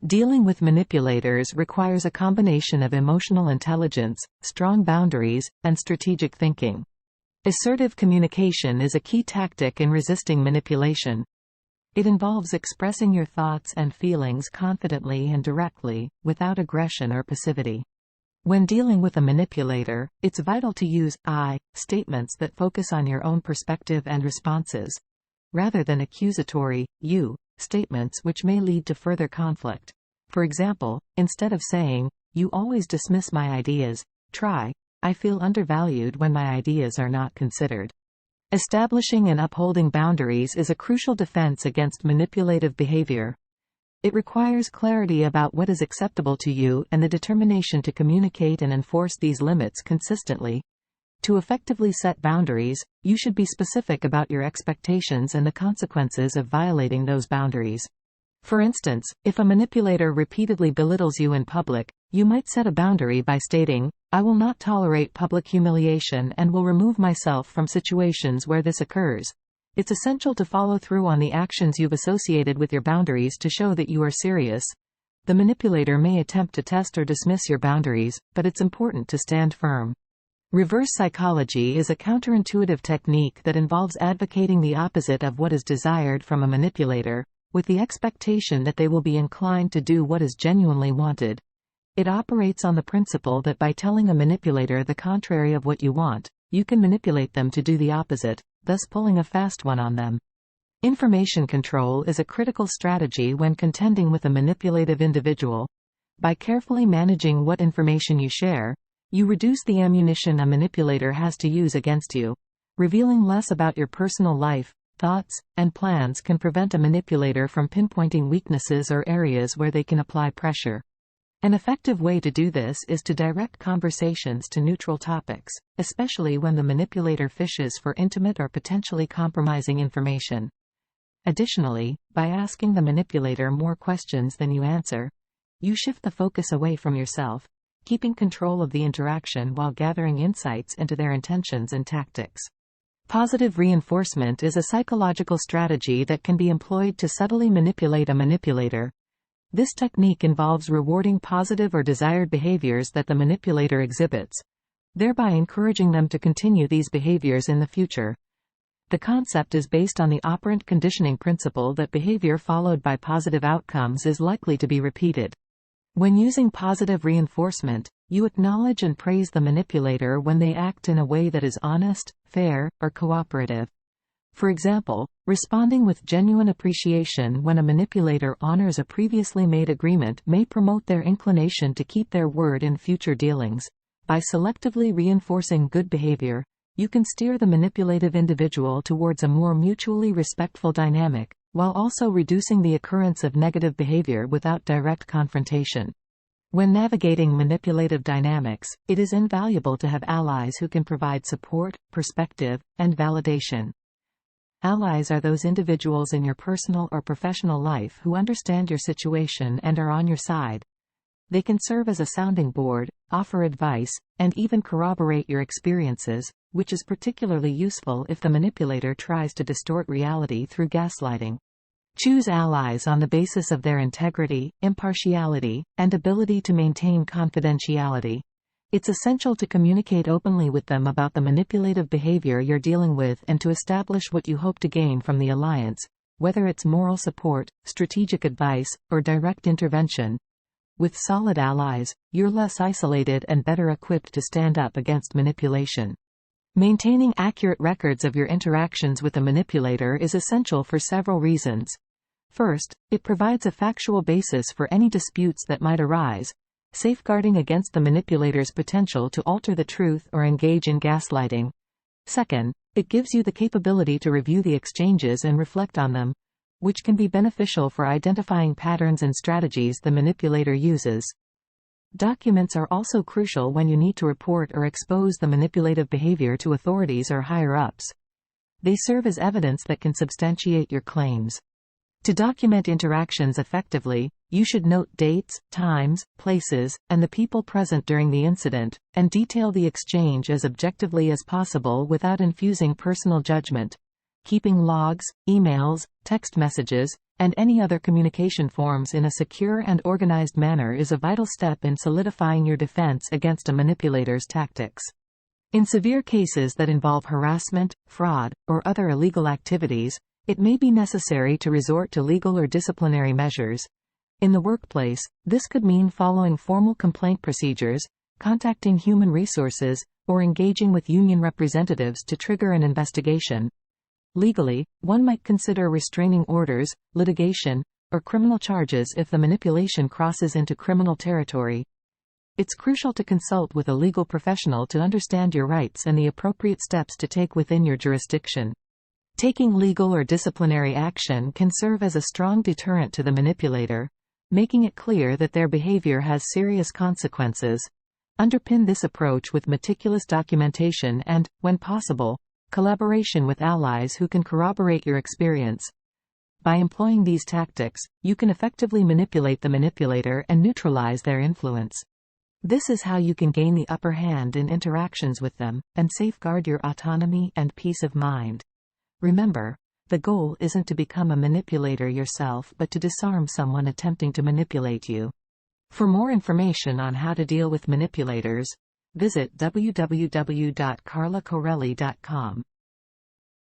Dealing with manipulators requires a combination of emotional intelligence, strong boundaries, and strategic thinking. Assertive communication is a key tactic in resisting manipulation. It involves expressing your thoughts and feelings confidently and directly, without aggression or passivity. When dealing with a manipulator, it's vital to use I statements that focus on your own perspective and responses, rather than accusatory you statements which may lead to further conflict. For example, instead of saying, "You always dismiss my ideas," try, "I feel undervalued when my ideas are not considered." Establishing and upholding boundaries is a crucial defense against manipulative behavior. It requires clarity about what is acceptable to you and the determination to communicate and enforce these limits consistently. To effectively set boundaries, you should be specific about your expectations and the consequences of violating those boundaries. For instance, if a manipulator repeatedly belittles you in public, you might set a boundary by stating, "I will not tolerate public humiliation and will remove myself from situations where this occurs." It's essential to follow through on the actions you've associated with your boundaries to show that you are serious. The manipulator may attempt to test or dismiss your boundaries, but it's important to stand firm. Reverse psychology is a counterintuitive technique that involves advocating the opposite of what is desired from a manipulator, with the expectation that they will be inclined to do what is genuinely wanted. It operates on the principle that by telling a manipulator the contrary of what you want, you can manipulate them to do the opposite, thus pulling a fast one on them. Information control is a critical strategy when contending with a manipulative individual. By carefully managing what information you share, you reduce the ammunition a manipulator has to use against you. Revealing less about your personal life, thoughts, and plans can prevent a manipulator from pinpointing weaknesses or areas where they can apply pressure. An effective way to do this is to direct conversations to neutral topics, especially when the manipulator fishes for intimate or potentially compromising information. Additionally, by asking the manipulator more questions than you answer, you shift the focus away from yourself, keeping control of the interaction while gathering insights into their intentions and tactics. Positive reinforcement is a psychological strategy that can be employed to subtly manipulate a manipulator. This technique involves rewarding positive or desired behaviors that the manipulator exhibits, thereby encouraging them to continue these behaviors in the future. The concept is based on the operant conditioning principle that behavior followed by positive outcomes is likely to be repeated. When using positive reinforcement, you acknowledge and praise the manipulator when they act in a way that is honest, fair, or cooperative. For example, responding with genuine appreciation when a manipulator honors a previously made agreement may promote their inclination to keep their word in future dealings. By selectively reinforcing good behavior, you can steer the manipulative individual towards a more mutually respectful dynamic, while also reducing the occurrence of negative behavior without direct confrontation. When navigating manipulative dynamics, it is invaluable to have allies who can provide support, perspective, and validation. Allies are those individuals in your personal or professional life who understand your situation and are on your side. They can serve as a sounding board, offer advice, and even corroborate your experiences, which is particularly useful if the manipulator tries to distort reality through gaslighting. Choose allies on the basis of their integrity, impartiality, and ability to maintain confidentiality. It's essential to communicate openly with them about the manipulative behavior you're dealing with and to establish what you hope to gain from the alliance, whether it's moral support, strategic advice, or direct intervention. With solid allies, you're less isolated and better equipped to stand up against manipulation. Maintaining accurate records of your interactions with the manipulator is essential for several reasons. First, it provides a factual basis for any disputes that might arise, safeguarding against the manipulator's potential to alter the truth or engage in gaslighting. Second, it gives you the capability to review the exchanges and reflect on them, which can be beneficial for identifying patterns and strategies the manipulator uses. Documents are also crucial when you need to report or expose the manipulative behavior to authorities or higher-ups. They serve as evidence that can substantiate your claims. To document interactions effectively, you should note dates, times, places, and the people present during the incident, and detail the exchange as objectively as possible without infusing personal judgment. Keeping logs, emails, text messages, and any other communication forms in a secure and organized manner is a vital step in solidifying your defense against a manipulator's tactics. In severe cases that involve harassment, fraud, or other illegal activities, it may be necessary to resort to legal or disciplinary measures. In the workplace, this could mean following formal complaint procedures, contacting human resources, or engaging with union representatives to trigger an investigation. Legally, one might consider restraining orders, litigation, or criminal charges if the manipulation crosses into criminal territory. It's crucial to consult with a legal professional to understand your rights and the appropriate steps to take within your jurisdiction. Taking legal or disciplinary action can serve as a strong deterrent to the manipulator, making it clear that their behavior has serious consequences. Underpin this approach with meticulous documentation and, when possible, collaboration with allies who can corroborate your experience. By employing these tactics, you can effectively manipulate the manipulator and neutralize their influence. This is how you can gain the upper hand in interactions with them, and safeguard your autonomy and peace of mind. Remember, the goal isn't to become a manipulator yourself but to disarm someone attempting to manipulate you. For more information on how to deal with manipulators, visit www.carlacorelli.com.